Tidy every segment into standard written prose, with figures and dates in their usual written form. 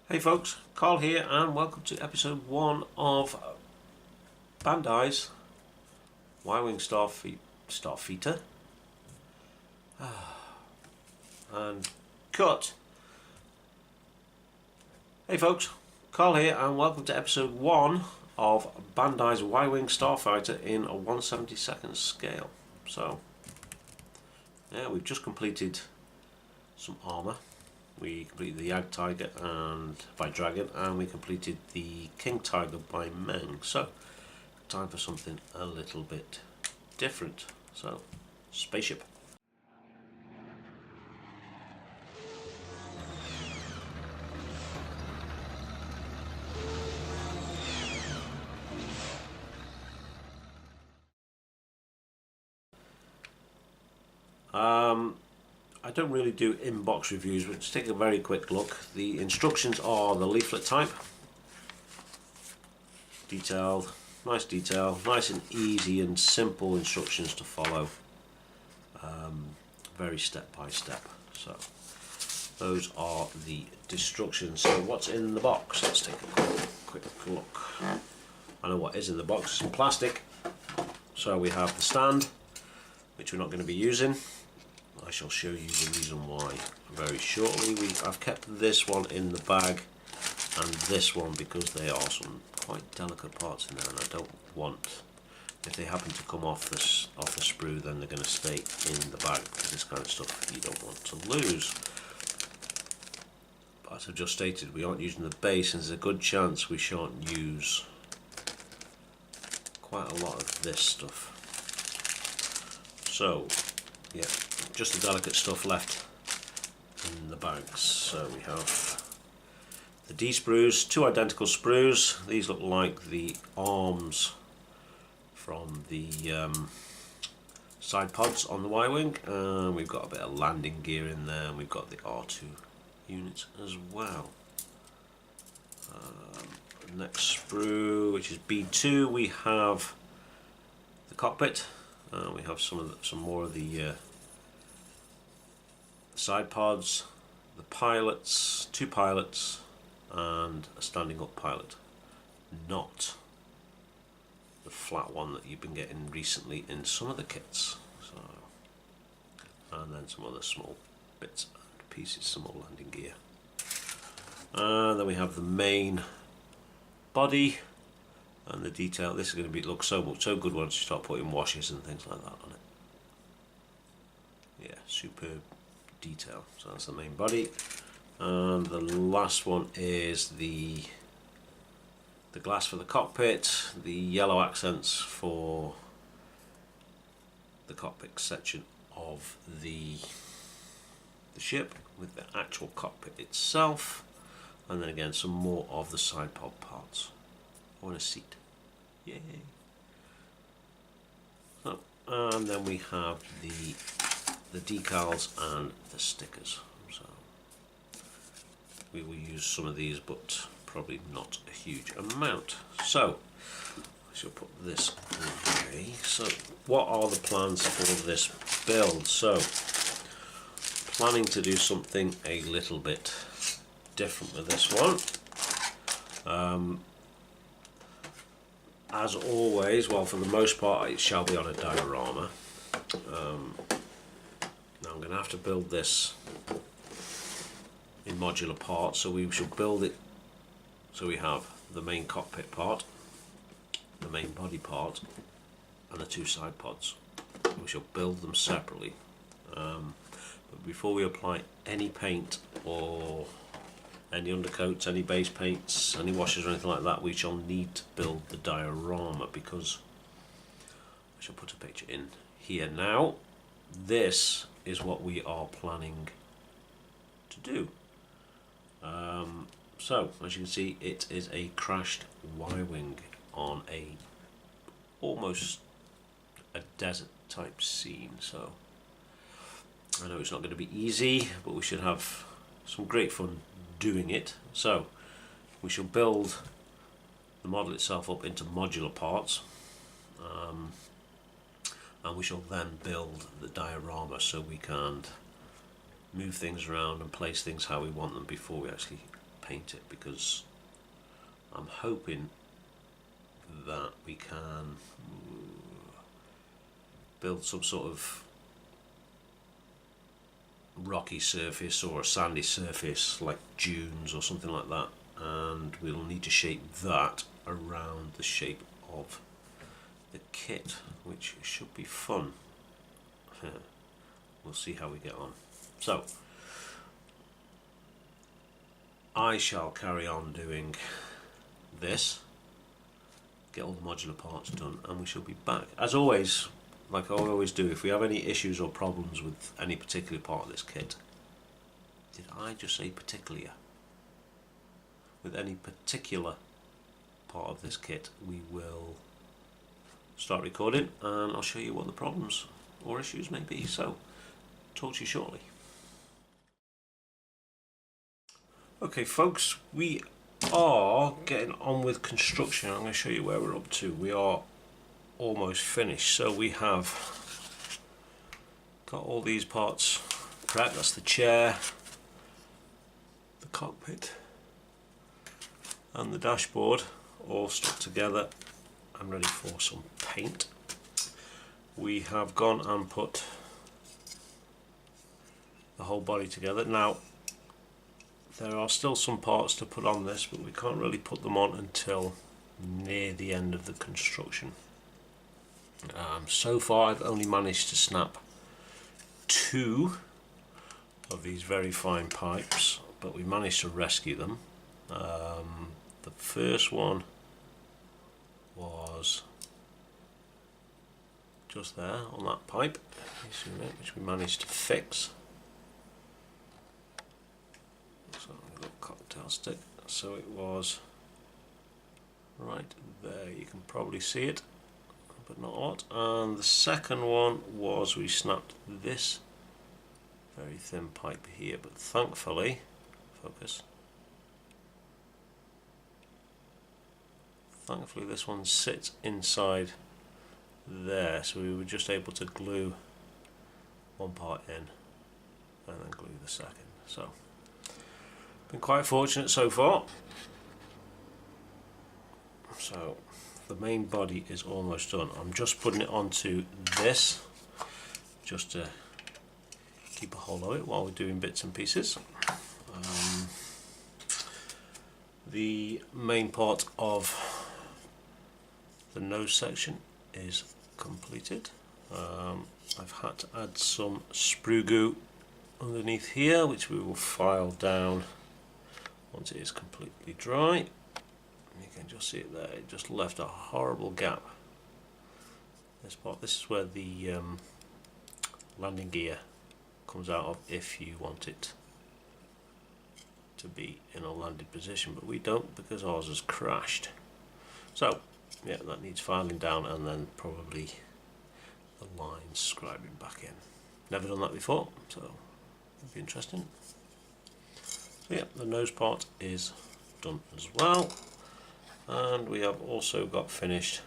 Hey folks, Carl here and welcome to episode 1 of Bandai's Y-Wing Starfighter and cut. Hey folks, Carl here and welcome to episode 1 of Bandai's Y-Wing Starfighter in a 1/72 scale. So yeah, we've just completed some armour. We completed the Yag Tiger and by Dragon, and we completed the King Tiger by Meng. So, time for something a little bit different. So, spaceship. I don't really do in-box reviews, but let's take a very quick look. The instructions are the leaflet type. Detailed, nice detail, nice and easy and simple instructions to follow. Very step by step. So those are the instructions. So what's in the box? Let's take a quick look. I know what is in the box. Some plastic. So we have the stand, which we're not going to be using. I shall show you the reason why very shortly. I've kept this one in the bag and this one because they are some quite delicate parts in there, and I don't want, if they happen to come off the sprue, then they're going to stay in the bag, because this kind of stuff you don't want to lose. But as I've just stated, we aren't using the base, and there's a good chance we shan't use quite a lot of this stuff. So yeah, just the delicate stuff left in the bags. So we have the D sprues, 2 identical sprues. These look like the arms from the side pods on the Y-Wing. We've got a bit of landing gear in there, and we've got the R2 units as well. Next sprue, which is B2, we have the cockpit. We have some more of the side pods, the pilots, 2 pilots, and a standing up pilot, not the flat one that you've been getting recently in some of the kits. So, and then some other small bits and pieces, some more landing gear. And then we have the main body and the detail. This is going to look so good once you start putting washes and things like that on it. Yeah, superb detail. So that's the main body, and the last one is the glass for the cockpit, the yellow accents for the cockpit section of the ship with the actual cockpit itself, and then again some more of the side pod parts. On a seat. Yay! So, and then we have the decals and the stickers. So we will use some of these, but probably not a huge amount. So I shall put this away. So what are the plans for this build? So planning to do something a little bit different with this one. As always, well, for the most part, it shall be on a diorama. Now I'm going to have to build this in modular parts, so we shall build it so we have the main cockpit part, the main body part, and the 2 side pods. We shall build them separately. But before we apply any paint or any undercoats, any base paints, any washes or anything like that, we shall need to build the diorama, because I shall put a picture in here now. This is what we are planning to do. So as you can see, it is a crashed Y-Wing on almost a desert type scene. So I know it's not going to be easy, but we should have some great fun doing it. So we shall build the model itself up into modular parts, and we shall then build the diorama so we can move things around and place things how we want them before we actually paint it, because I'm hoping that we can build some sort of rocky surface or a sandy surface like dunes or something like that, and we'll need to shape that around the shape of the kit, which should be fun. We'll see how we get on. So I shall carry on doing this, get all the modular parts done, and we shall be back. As always, like I always do, if we have any issues or problems with any particular part of this kit, did I just say particular? With any particular part of this kit, we will start recording and I'll show you what the problems or issues may be. So, talk to you shortly. Okay folks, we are getting on with construction. I'm going to show you where we're up to. We are almost finished. So we have got all these parts prepped. That's the chair, the cockpit and the dashboard all stuck together and ready for some paint. We have gone and put the whole body together. Now there are still some parts to put on this, but we can't really put them on until near the end of the construction. So far I've only managed to snap 2 of these very fine pipes, but we managed to rescue them. The first one was just there on that pipe, which we managed to fix. So a little cocktail stick, so it was right there, you can probably see it, but not a lot. And the second one was we snapped this very thin pipe here, but thankfully, focus, thankfully this one sits inside there, so we were just able to glue one part in and then glue the second. So been quite fortunate so far. So the main body is almost done. I'm just putting it onto this just to keep a hold of it while we're doing bits and pieces. The main part of the nose section is completed. I've had to add some sprue goo underneath here, which we will file down once it is completely dry. You can just see it there, it just left a horrible gap. This part, this is where the landing gear comes out of if you want it to be in a landed position, but we don't because ours has crashed. So yeah, that needs filing down and then probably the lines scribing back in. Never done that before, so it'll be interesting. So yeah, the nose part is done as well, and we have also got finished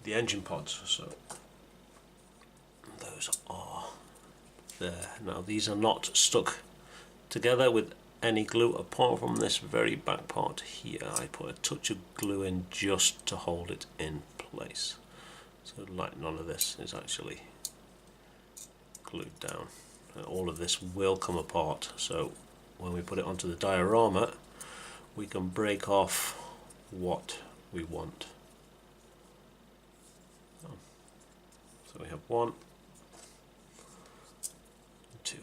the engine pods. So those are there. Now these are not stuck together with any glue apart from this very back part here. I put a touch of glue in just to hold it in place, so like none of this is actually glued down. All of this will come apart, so when we put it onto the diorama we can break off what we want. So we have 1, 2.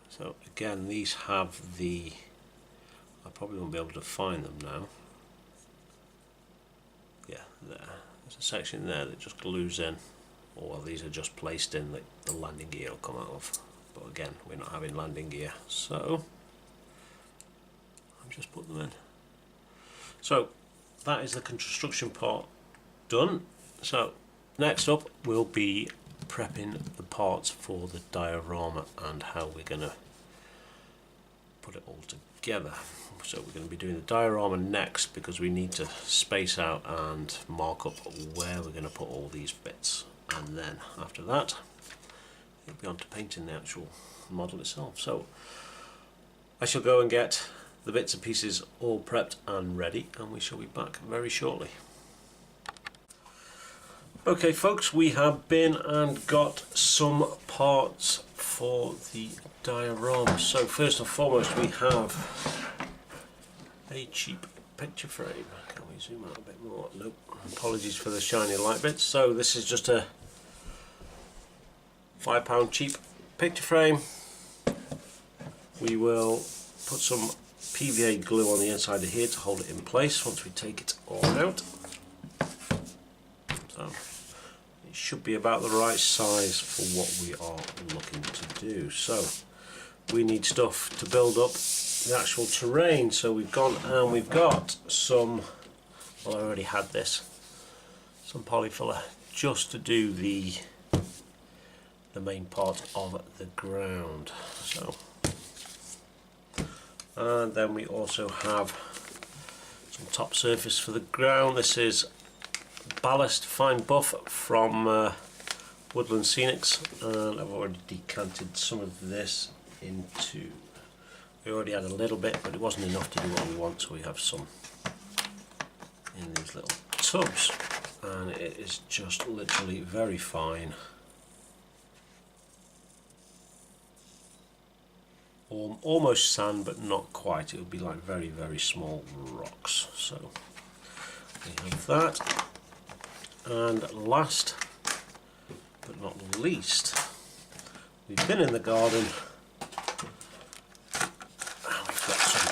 So again, these have the, I probably won't be able to find them now. Yeah, there. There's a section there that just glues in, or well, these are just placed in that the landing gear will come out of. But again, we're not having landing gear, so I've just put them in. So that is the construction part done. So next up we'll be prepping the parts for the diorama and how we're going to put it all together. So we're going to be doing the diorama next because we need to space out and mark up where we're going to put all these bits, and then after that it'll be on to painting the actual model itself. So I shall go and get the bits and pieces all prepped and ready, and we shall be back very shortly. Okay folks, we have been and got some parts for the diorama. So first and foremost we have a cheap picture frame. Can we zoom out a bit more? Nope. Apologies for the shiny light bits. So this is just a £5 cheap picture frame. We will put some PVA glue on the inside of here to hold it in place once we take it all out. So it should be about the right size for what we are looking to do. So we need stuff to build up the actual terrain. So we've gone and we've got some, well I already had this, some polyfiller just to do the main part of the ground. So, and then we also have some top surface for the ground. This is ballast fine buff from Woodland Scenics, and I've already decanted some of this into, we already had a little bit but it wasn't enough to do what we want, so we have some in these little tubs, and it is just literally very fine. Almost sand but not quite, it would be like very very small rocks. So we have that, and last but not least, we've been in the garden and we've got some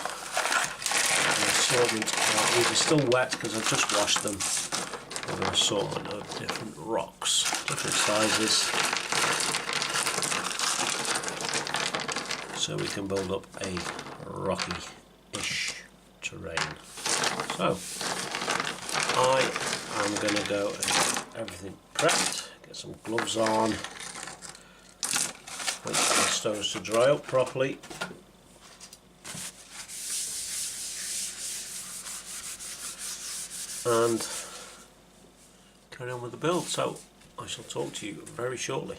assortment. These are still wet because I've just washed them. An assortment of different rocks, different sizes, so we can build up a rocky-ish terrain. So I am going to go and get everything prepped, get some gloves on, wait for the stones to dry up properly, and carry on with the build. So I shall talk to you very shortly.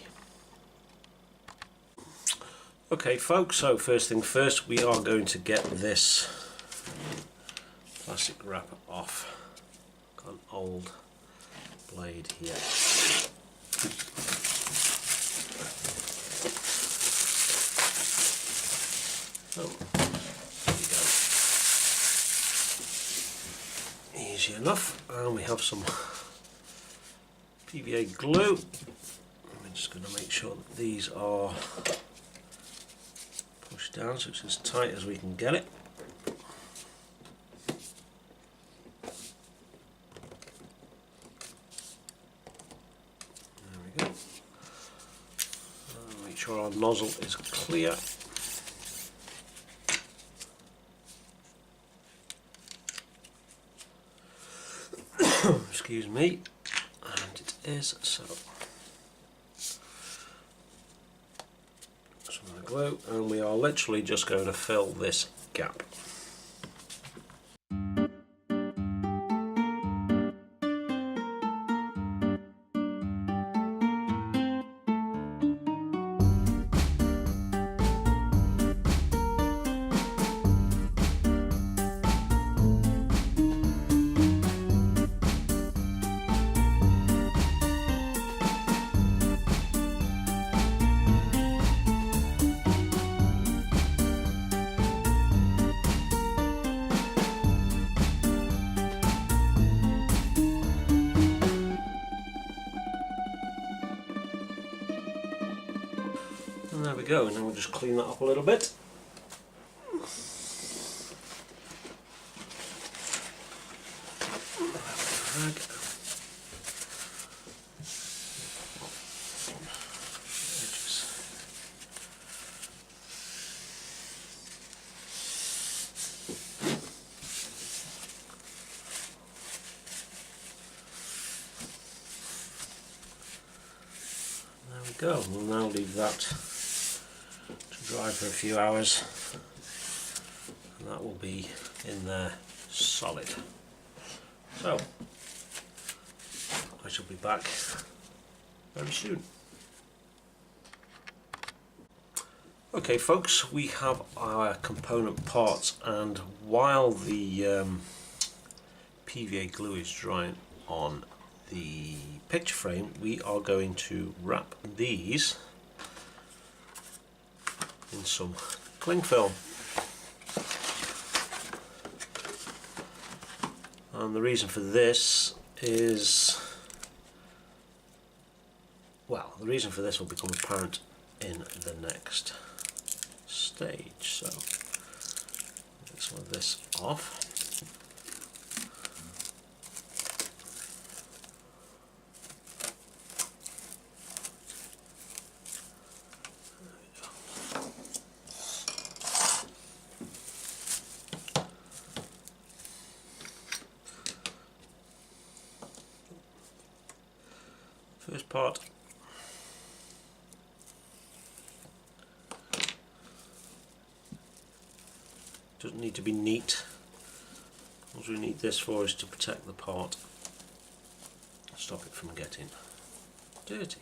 Okay folks, so first thing first, we are going to get this plastic wrap off. Got an old blade here. So there we go. Easy enough, and we have some PVA glue. I'm just going to make sure that these are pushed down so it's as tight as we can get it. There we go. Make sure our nozzle is clear. Excuse me. And it is so. Glue, and we are literally just going to fill this gap. And there we go, and then we'll just clean that up a little bit. There we go, we'll now leave that to dry for a few hours, and that will be in there solid. So I shall be back very soon. Okay folks, we have our component parts, and while the PVA glue is drying on the picture frame, we are going to wrap these in some cling film. And the reason for this is, well, the reason for this will become apparent in the next stage. So get some of this off. First part. Doesn't need to be neat. All we need this for is to protect the part, stop it from getting dirty.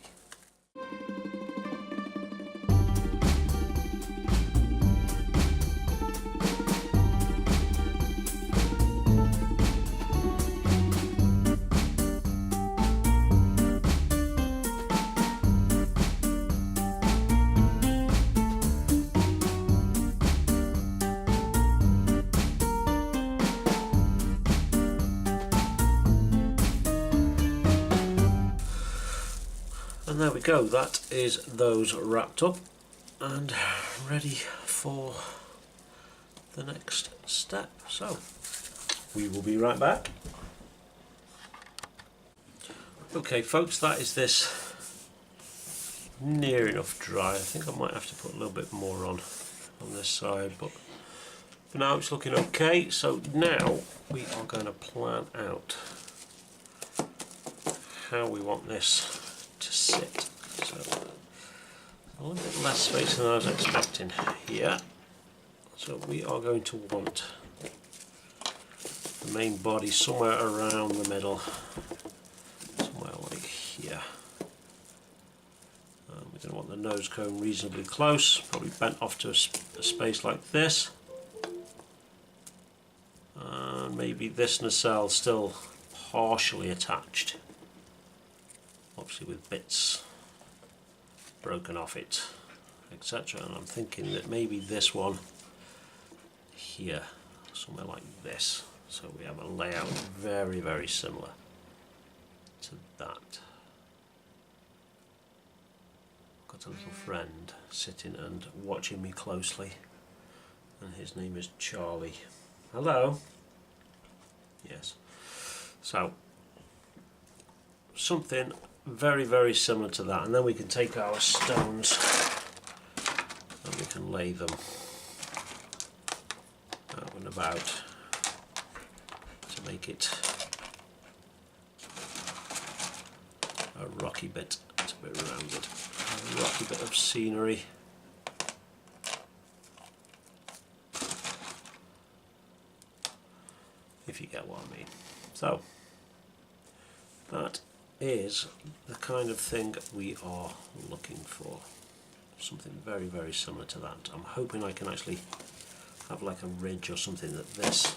And there we go, that is those wrapped up and ready for the next step. So we will be right back. Okay folks, that is this near enough dry. I think I might have to put a little bit more on this side, but for now it's looking okay. So now we are going to plan out how we want this to sit. So a little bit less space than I was expecting here. So we are going to want the main body somewhere around the middle, somewhere like here. We're going to want the nose cone reasonably close, probably bent off to a space like this, and maybe this nacelle still partially attached, obviously with bits broken off it, etc. And I'm thinking that maybe this one here, somewhere like this, so we have a layout very, very similar to that. Got a little friend sitting and watching me closely, and his name is Charlie. Hello. Yes. So something very, very similar to that, and then we can take our stones and we can lay them out and about to make it a rocky bit. It's a bit rounded, a rocky bit of scenery. If you get what I mean. So that is the kind of thing we are looking for. Something very, very similar to that. I'm hoping I can actually have like a ridge or something, that this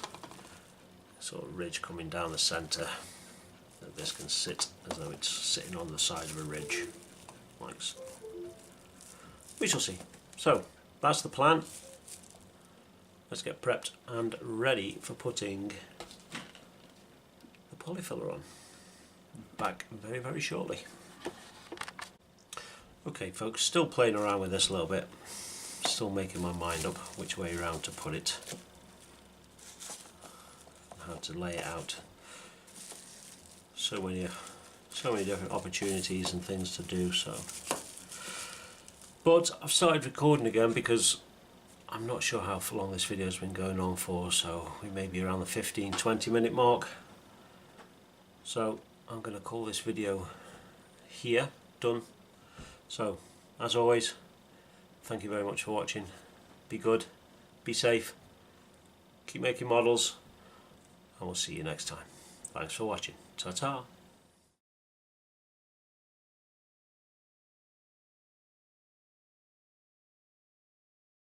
sort of ridge coming down the centre, that this can sit as though it's sitting on the side of a ridge, like so. We shall see. So that's the plan. Let's get prepped and ready for putting the polyfiller on. Back very, very shortly. Okay folks, still playing around with this a little bit, still making my mind up which way around to put it, how to lay it out. So many different opportunities and things to do. So, but I've started recording again because I'm not sure how long this video has been going on for, so we may be around the 15-20 minute mark. So I'm going to call this video here done. So as always, thank you very much for watching. Be good, be safe, keep making models, and we'll see you next time. Thanks for watching. Ta-ta.